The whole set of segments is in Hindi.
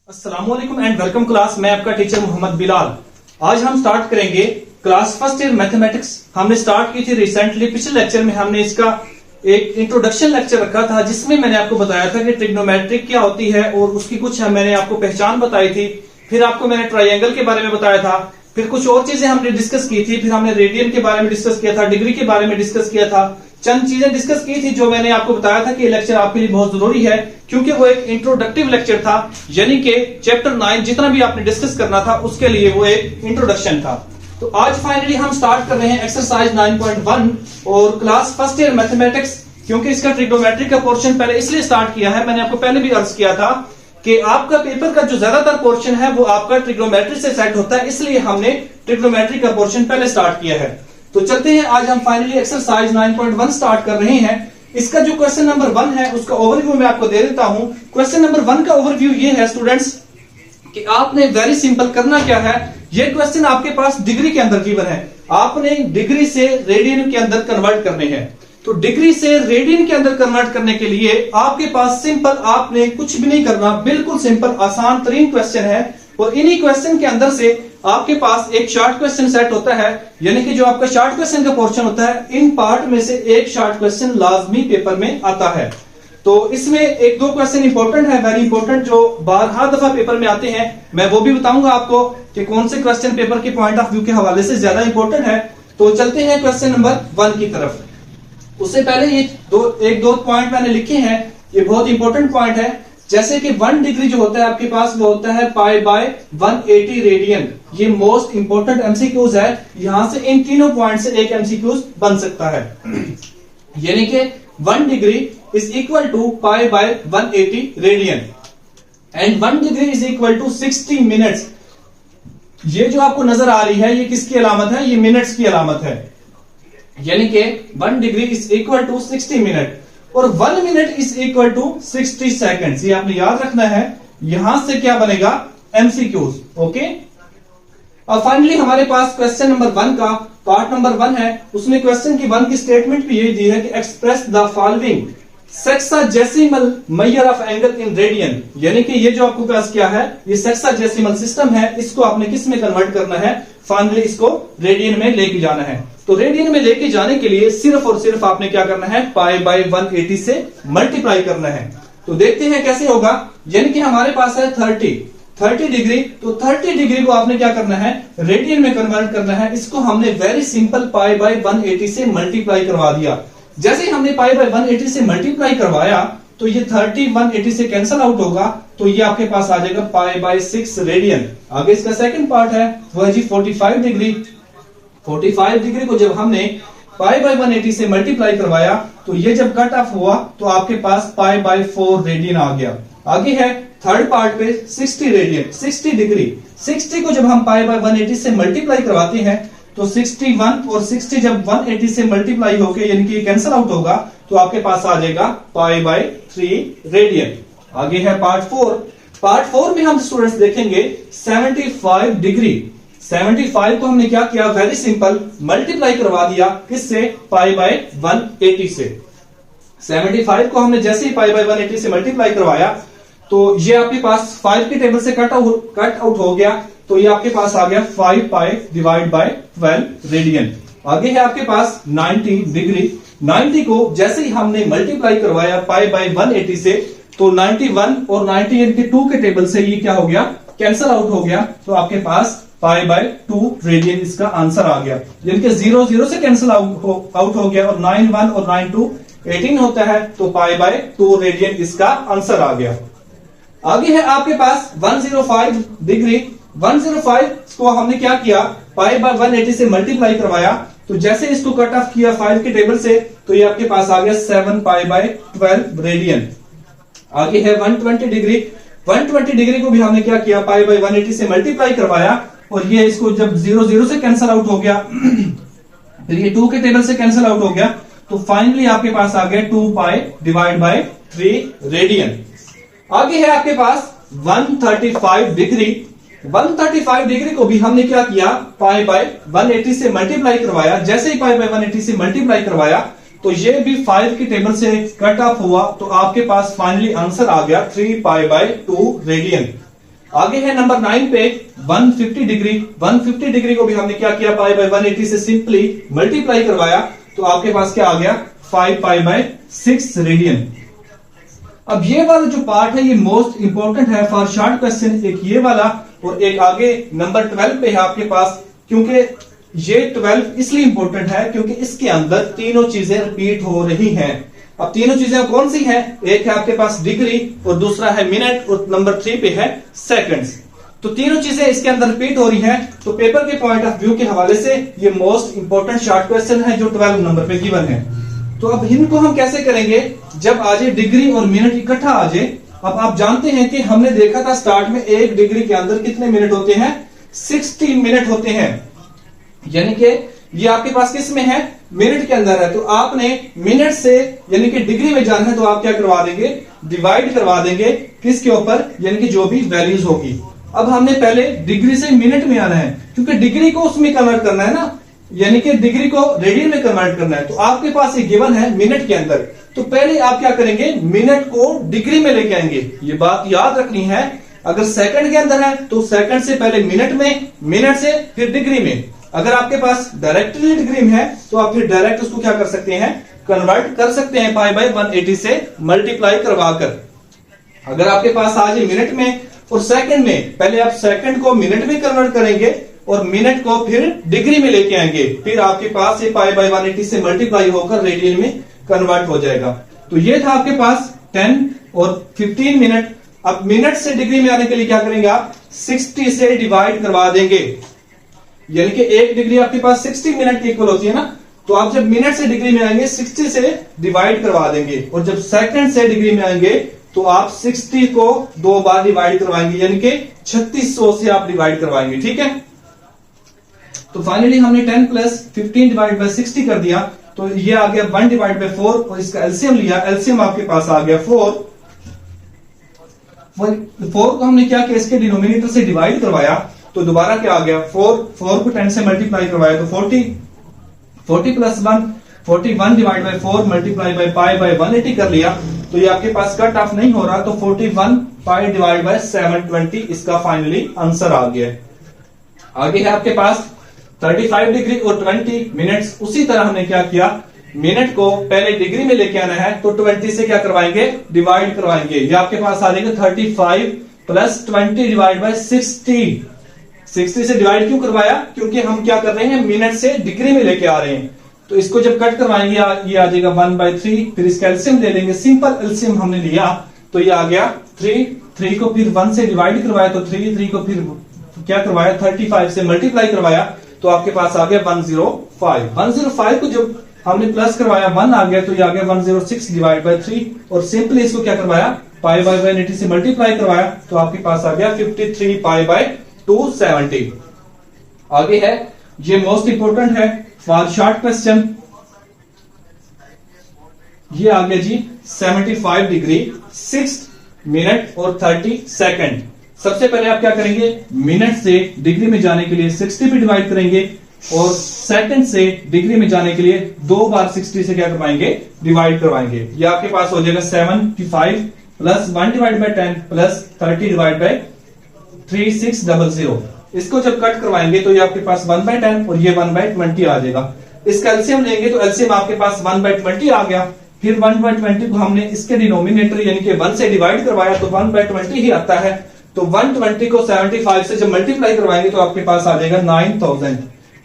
अस्सलामुअलैकुम एंड वेलकम क्लास। मैं आपका टीचर मोहम्मद बिलाल। आज हम स्टार्ट करेंगे क्लास फर्स्ट ईयर मैथमेटिक्स। हमने स्टार्ट की थी रिसेंटली। पिछले लेक्चर में हमने इसका एक इंट्रोडक्शन लेक्चर रखा था जिसमें मैंने आपको बताया था कि ट्रिग्नोमेट्रिक क्या होती है और उसकी कुछ मैंने आपको पहचान बताई थी। फिर आपको मैंने ट्रायंगल के बारे में बताया था। फिर कुछ और चीजें हमने डिस्कस की थी। फिर हमने रेडियन के बारे में डिस्कस किया था, डिग्री के बारे में डिस्कस किया था। चंद चीजें डिस्कस की थी जो मैंने आपको बताया था कि ये लेक्चर आपके लिए बहुत जरूरी है क्योंकि वो एक इंट्रोडक्टिव लेक्चर था, यानी कि चैप्टर 9 जितना भी आपने डिस्कस करना था उसके लिए वो एक इंट्रोडक्शन था। तो आज फाइनली हम स्टार्ट कर रहे हैं एक्सरसाइज 9.1 और क्लास फर्स्ट ईयर मैथमेटिक्स। क्योंकि इसका ट्रिग्नोमेट्री का पोर्शन पहले इसलिए स्टार्ट किया है, मैंने आपको पहले भी अर्ज किया था कि आपका पेपर का जो ज्यादातर पोर्शन है वो आपका ट्रिग्नोमेट्री से सेट होता है, इसलिए हमने ट्रिग्नोमेट्री का पोर्शन पहले स्टार्ट किया है। तो चलते हैं, आज हम फाइनली एक्सरसाइज 9.1 स्टार्ट कर रहे हैं। इसका जो क्वेश्चन नंबर 1 है उसका ओवरव्यू मैं आपको दे देता हूं। क्वेश्चन नंबर 1 का ओवरव्यू ये है स्टूडेंट्स कि आपने वेरी सिंपल करना क्या है। ये क्वेश्चन आपके पास डिग्री के अंदर गिवन है, आपने डिग्री से रेडियन के अंदर कन्वर्ट करने हैं। तो डिग्री से रेडियन के अंदर कन्वर्ट करने के लिए आपके पास सिंपल, आपने कुछ भी नहीं करना, बिल्कुल सिंपल आसान तरीन क्वेश्चन है। और इन्हीं क्वेश्चन के अंदर से आपके पास एक शॉर्ट क्वेश्चन सेट होता है, यानी कि जो आपका शॉर्ट क्वेश्चन का पोर्शन होता है, इन पार्ट में से एक शॉर्ट क्वेश्चन लाजमी पेपर में आता है। तो इसमें एक दो क्वेश्चन इंपॉर्टेंट है, वेरी इंपॉर्टेंट, जो बारहा दफा पेपर में आते हैं। मैं वो भी बताऊंगा आपको कि कौन से क्वेश्चन पेपर के पॉइंट ऑफ व्यू के हवाले से ज्यादा इंपॉर्टेंट है। तो चलते हैं क्वेश्चन नंबर 1 की तरफ। उससे पहले ये एक दो पॉइंट मैंने लिखे हैं, ये बहुत इंपॉर्टेंट पॉइंट है। जैसे कि 1 डिग्री जो होता है आपके पास वो होता है पाई बाय 180 रेडियन। ये मोस्ट इंपॉर्टेंट एमसीक्यूज है, यहां से इन तीनों पॉइंट से एक एमसीक्यूज बन सकता है। यानी कि 1 degree is equal to pi by 180 radian and 1 degree is equal to 60 minutes. ये जो आपको नजर आ रही है ये किसकी अलामत है? ये मिनट्स की अलामत है। यानी कि 1 degree is equal to 60 minute और 1 minute is equal to 60 seconds. ये आपने याद रखना है। यहां से क्या बनेगा? एमसीक्यूज। ओके, और फाइनली हमारे पास क्वेश्चन नंबर 1 का पार्ट नंबर 1 है। उसमें क्वेश्चन की 1 की स्टेटमेंट भी यही दी है कि express the following sexagesimal measure of angle in radian. यानी कि ये जो आपको पास क्या है, ये सेक्साडेसिमल सिस्टम है, इसको आपने किस में कन्वर्ट करना है? फाइनली इसको रेडियन में लेके जाना है। तो रेडियन में लेके जाने के लिए सिर्फ और सिर्फ आपने क्या करना है? पाई बाय 180 से मल्टीप्लाई करना है। तो देखते हैं कैसे होगा। यानी कि हमारे पास है 30 डिग्री, तो 30 डिग्री को आपने क्या करना है? रेडियन में कन्वर्ट करना है। इसको हमने वेरी सिंपल पाई बाय 180 से मल्टीप्लाई करवा दिया। जैसे ही हमने पाई बाय 180 से मल्टीप्लाई करवाया तो ये 30 180 से कैंसल आउट होगा, तो ये आपके पास आ जाएगा पाई बाय 6 रेडियन। आगे इसका सेकंड पार्ट है वो है जी 45 डिग्री। 45 डिग्री को जब हमने पाई बाय 180 से मल्टीप्लाई करवाया तो ये जब कट ऑफ हुआ तो आपके पास पाई बाय 4 रेडियन आ गया। आगे है थर्ड पार्ट पे 60 रेडियन, 60 डिग्री। 60 को जब हम पाई बाय 180 से मल्टीप्लाई करवाते हैं तो 61 और 60 जब 180 से मल्टीप्लाई होके यानी कि कैंसल आउट होगा तो आपके पास आ जाएगा पाई बाय 3 रेडियन। आगे है पार्ट 4। पार्ट 4 में हम स्टूडेंट्स देखेंगे 75 डिग्री। 75 को हमने क्या किया? वेरी सिंपल मल्टीप्लाई करवा दिया किससे? पाई बाय 180 से। 75 को हमने जैसे ही पाई बाय 180 से मल्टीप्लाई करवाया तो ये आपके पास 5 के टेबल से कट आउट हो गया, तो ये आपके पास आ गया 5 पाई डिवाइड बाय 12 रेडियन। आगे है आपके पास 90 डिग्री। 90 को जैसे ही हमने मल्टीप्लाई करवाया पाई बाय 180 से तो 91 और 90 यानी कि 2 के टेबल से ये क्या हो गया? कैंसल आउट हो गया, तो आपके पास पाई बाय 2 रेडियन इसका आंसर आ गया। यानी कि 0 0 से कैंसल आउट हो गया और 9 1 और 9 2 18 होता है, तो पाई बाय 2 रेडियन इसका आंसर आ गया। आगे है आपके पास 105 डिग्री। 105 को हमने क्या किया? पाई बाय 180 से मल्टीप्लाई करवाया, तो जैसे इसको कट ऑफ किया 5 के टेबल से तो ये आपके पास आ गया 7 पाई बाय 12 रेडियन। आगे है 120 डिग्री। 120 डिग्री को भी हमने क्या किया? पाई बाय 180 से मल्टीप्लाई करवाया और ये इसको जब 0 0 से कैंसल आउट हो गया फिर ये 2 के टेबल से कैंसल आउट हो गया, तो फाइनली आपके पास आ गया 2 पाई डिवाइड बाय 3 रेडियन। आगे है आपके पास 135 डिग्री। 135 डिग्री को भी हमने क्या किया? पाई बाय 180 से मल्टीप्लाई करवाया। जैसे ही पाई बाय 180 से मल्टीप्लाई करवाया तो ये भी 5 की टेबल से कट ऑफ हुआ, तो आपके पास फाइनली आंसर आ गया 3 पाई बाय 2 रेडियन। आगे है नंबर 9 पे 150 डिग्री। 150 डिग्री को भी हमने क्या किया, पाई बाय 180 से सिंपली मल्टीप्लाई करवाया, तो आपके पास क्या आ गया, 5 पाई बाय 6 रेडियन। अब ये वाला जो पार्ट है ये मोस्ट इंपॉर्टेंट है फॉर शॉर्ट क्वेश्चन, एक ये वाला और एक आगे नंबर 12 पे है आपके पास। क्योंकि ये 12 इसलिए इंपॉर्टेंट है क्योंकि इसके अंदर तीनों चीजें रिपीट हो रही हैं। अब तीनों चीजें कौन सी हैं, एक है आपके पास डिग्री और दूसरा है मिनट और नंबर 3 पे है सेकंड्स। तो तीनों चीजें इसके अंदर रिपीट हो रही हैं, तो पेपर के पॉइंट ऑफ व्यू के हवाले से ये मोस्ट इंपॉर्टेंट शॉर्ट क्वेश्चन है जो 12 नंबर पे गिवन है। तो अब इनको हम कैसे करेंगे, जब आ जाए डिग्री और मिनट इकट्ठा आ जाए। अब आप जानते हैं कि हमने देखा था स्टार्ट में 1 डिग्री के अंदर कितने मिनट होते हैं, 60 मिनट होते हैं। यानी कि ये आपके पास किस में है, मिनट के अंदर है। तो आपने मिनट से यानी कि डिग्री में जाना है तो आप क्या करवा देंगे, डिवाइड करवा देंगे किसके ऊपर, यानी कि जो भी वैल्यूज होगी। अब हमने पहले डिग्री से मिनट में आना है, क्योंकि डिग्री को उसमें कन्वर्ट करना है ना, यानी कि डिग्री को रेडियन में कन्वर्ट करना है। तो आपके पास ये गिवन है मिनट के अंदर, तो पहले आप क्या करेंगे, मिनट को डिग्री में लेके आएंगे। ये बात याद रखनी है, अगर सेकंड के अंदर है तो सेकंड से पहले मिनट में, मिनट से फिर डिग्री में। अगर आपके पास डायरेक्टली डिग्री में है तो आप फिर डायरेक्ट उसको क्या कर सकते हैं, कन्वर्ट कर सकते हैं पाई बाय 180 से मल्टीप्लाई करवाकर। अगर आपके पास आ जाए मिनट में और सेकंड में, पहले आप सेकंड को मिनट में कन्वर्ट करेंगे और मिनट को फिर डिग्री में लेके आएंगे, फिर आपके पास ये पाई बाय 180 से मल्टीप्लाई होकर रेडियन में कन्वर्ट हो जाएगा। तो ये था आपके पास 10 और 15 मिनट। अब मिनट से डिग्री में आने के लिए क्या करेंगे आप, 60 से डिवाइड करवा देंगे, यानी कि 1 डिग्री आपके पास 60 मिनट की इक्वल होती है ना। तो आप जब मिनट से डिग्री में आएंगे 60 से डिवाइड करवा देंगे, और जब सेकंड से डिग्री में आएंगे तो आप 60 को 2 बार डिवाइड करवाएंगे, यानी कि 3600 से आप डिवाइड करवाएंगे। ठीक है, तो फाइनली हमने 10 प्लस 15 डिवाइड बाय 60 कर दिया, तो ये आ गया 1 डिवाइड बाय 4 और इसका एलसीएम लिया, एलसीएम आपके पास आ गया 4 को हमने क्या किया, इसके डिनोमिनेटर से डिवाइड करवाया, तो दोबारा क्या आ गया 4 को 10 से मल्टीप्लाई करवाया तो 40 plus 1 41 divide by 4 multiply by pi by 180 कर लिया, तो ये आपके पास कट ऑफ नहीं हो रहा, तो 41 पाई डिवाइड बाय 720 इसका फाइनली आंसर आ गया। आगे है आपके पास 35 डिग्री और 20 मिनट्स। उसी तरह हमने क्या किया, मिनट को पहले डिग्री में लेके आना है, तो 20 से क्या करवाएंगे, डिवाइड करवाएंगे। ये आपके पास आ जाएगा 35 प्लस 20 डिवाइड बाय 60। 60 से डिवाइड क्यों करवाया, क्योंकि हम क्या कर रहे हैं, मिनट से डिग्री में लेके आ रहे हैं। तो इसको जब कट करवाएंगे ये आ जाएगा 1/3, फिर इसका एलसीएम ले लेंगे, सिंपल एलसीएम हमने लिया, तो ये आ गया 3 को फिर 1 से डिवाइड करवाया, तो 3 को फिर क्या करवाया 35 से मल्टीप्लाई करवाया, तो आपके पास आ गया 105। 105 को जब हमने प्लस करवाया 1 आ गया, तो ये आ गया 106 डिवाइड बाय 3, और सिंपली इसको क्या करवाया, पाई बाय 180 से मल्टीप्लाई करवाया, तो आपके पास आ गया 53 पाई बाय 270। आगे है, ये मोस्ट इंपोर्टेंट है फॉर शॉर्ट क्वेश्चन, ये आ गया जी 75 डिग्री 6 मिनट और 30 सेकंड। सबसे पहले आप क्या करेंगे, मिनट से डिग्री में जाने के लिए 60 पे डिवाइड करेंगे, और सेकंड से डिग्री में जाने के लिए 2 बार 60 से क्या करवाएंगे, डिवाइड करवाएंगे। ये आपके पास हो जाएगा 75 plus 1 divide by 10 plus 30 divide by 3600। इसको जब कट करवाएंगे तो ये आपके पास 1/10 और ये 1/20 आ जाएगा। इसका एलसीएम लेंगे तो एलसीएम आपके पास 1/20 आ गया, फिर 1/20 को हमने इसके डिनोमिनेटर यानी कि 1 से डिवाइड करवाया तो 1/20 ही आता है, तो 120 को 75 से जब मल्टीप्लाई करवाएंगे तो आपके पास आ जाएगा 9000।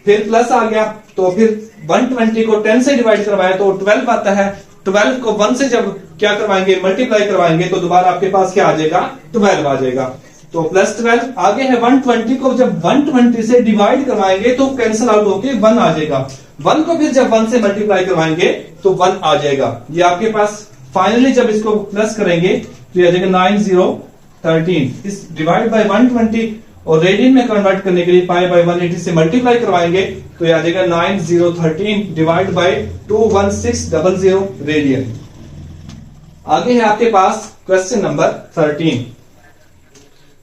फिर प्लस आ गया, तो फिर 120 को 10 से डिवाइड करवाया तो 12 आता है, 12 को 1 से जब क्या करवाएंगे, मल्टीप्लाई करवाएंगे, तो दोबारा आपके पास क्या आ जाएगा, 12 आ जाएगा, तो प्लस 12। आगे है 120 को जब 120 से डिवाइड करवाएंगे तो कैंसिल आउट होके 1 आ जाएगा, 1 को फिर जब 1 से मल्टीप्लाई करवाएंगे तो 1 आ जाएगा। ये आपके पास फाइनली जब इसको प्लस करेंगे तो ये आ जाएगा 9013। इस डिवाइड बाय 120 और रेडियन में कन्वर्ट करने के लिए पाई बाय 180 से मल्टीप्लाई करवाएंगे तो ये आ जाएगा 9013 डिवाइड बाय 21600 रेडियन। आगे है आपके पास क्वेश्चन नंबर 13।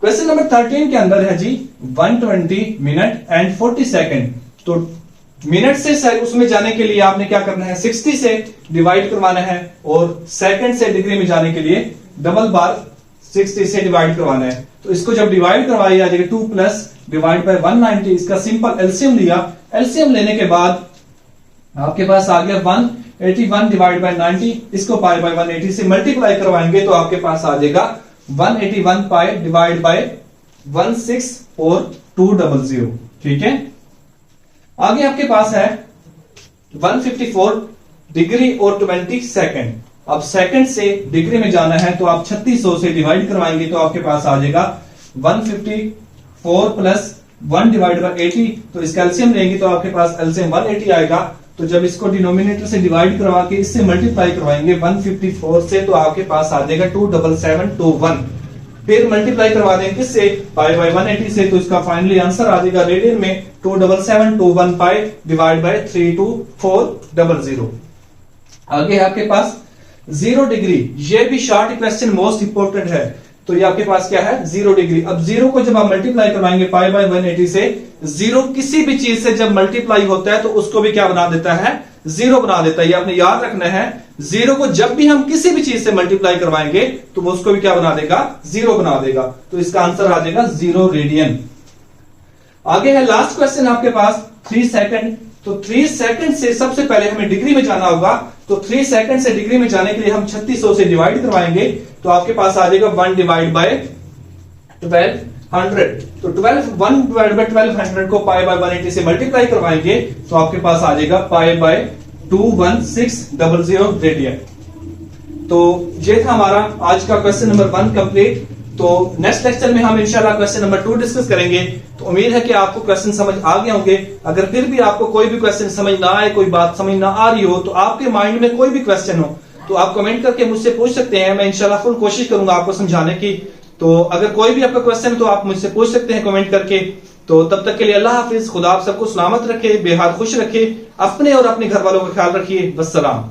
क्वेश्चन नंबर 13 के अंदर है जी 120 मिनट एंड 40 सेकंड। तो मिनट से उसमें जाने के लिए आपने क्या करना है, 60 से डिवाइड करवाना है, और सेकंड से डिग्री में जाने के लिए डबल बार 60 से डिवाइड करवाना है। तो इसको जब डिवाइड करवाई आ जाएगा 2 प्लस डिवाइड बाय 190, इसका सिंपल एलसीएम लिया। एलसीएम लेने के बाद आपके पास आ गया 181 डिवाइड बाय 90, इसको पाई बाय 180 से मल्टीप्लाई करवाएंगे तो आपके पास आ जाएगा 181 पाई डिवाइड बाय 164,200। ठीक है, आगे आपके पास है 154 डिग्री और 20 सेकंड। अब सेकंड से डिग्री में जाना है तो आप 3600 से डिवाइड करवाएंगे तो आपके पास आ जाएगा 154 प्लस 1 डिवाइड बाय 80, तो इसका एलसीएम लेंगे तो आपके पास एलसीएम 180 आएगा। तो जब इसको डिनोमिनेटर से डिवाइड करवा के इससे मल्टीप्लाई करवाएंगे 154 से तो आपके पास आ जाएगा 27721। फिर मल्टीप्लाई करवा देंगे किससे, पाई बाय 180 से, तो इसका फाइनली आंसर आ जाएगा रेडियन में 27721 पाई डिवाइड बाय 32400। आगे आपके पास 0 डिग्री, ये भी शॉर्ट क्वेश्चन मोस्ट इंपोर्टेंट है। तो ये आपके पास क्या है 0 डिग्री। अब 0 को जब आप मल्टीप्लाई करवाएंगे पाई बाय 180 से, 0 किसी भी चीज से जब मल्टीप्लाई होता है तो उसको भी क्या बना देता है, 0 बना देता है। ये आपने याद रखना है, 0 को जब भी हम किसी भी चीज से मल्टीप्लाई करवाएंगे तो वो उसको भी क्या बना देगा, 0 बना देगा। तो इसका आंसर आ जाएगा 0 रेडियन। आगे है लास्ट क्वेश्चन आपके पास 3 सेकंड। तो 3 सेकंड से सबसे पहले हमें डिग्री में जाना होगा। तो 3 सेकंड से डिग्री में जाने के लिए हम 3600 से डिवाइड करवाएंगे तो आपके पास आ जाएगा 1 डिवाइड बाय 1200। तो 1 डिवाइड बाय 1200 को पाई बाय 180 से मल्टीप्लाई करवाएंगे तो आपके पास आ जाएगा पाई बाय 21600 रेडियन। तो ये था हमारा आज का क्वेश्चन नंबर 1 कंप्लीट। तो नेक्स्ट लेक्चर में हम इंशाल्लाह क्वेश्चन नंबर 2 डिस्कस करेंगे। तो उम्मीद है कि आपको क्वेश्चन समझ आ गए होंगे। अगर फिर भी आपको कोई भी क्वेश्चन समझ ना आए, कोई बात समझ ना आ रही हो, तो आपके माइंड में कोई भी क्वेश्चन हो तो आप कमेंट करके मुझसे पूछ सकते हैं। मैं इंशाल्लाह फुल कोशिश करूंगा आपको समझाने की। तो अगर कोई भी आपका क्वेश्चन है तो आप मुझसे पूछ सकते हैं कमेंट करके। तो तब तक के लिए अल्लाह हाफिज, खुदा आप सबको सलामत रखे, बेहद खुश रखे, अपने और अपने घर वालों का ख्याल रखिए। वस्सलाम।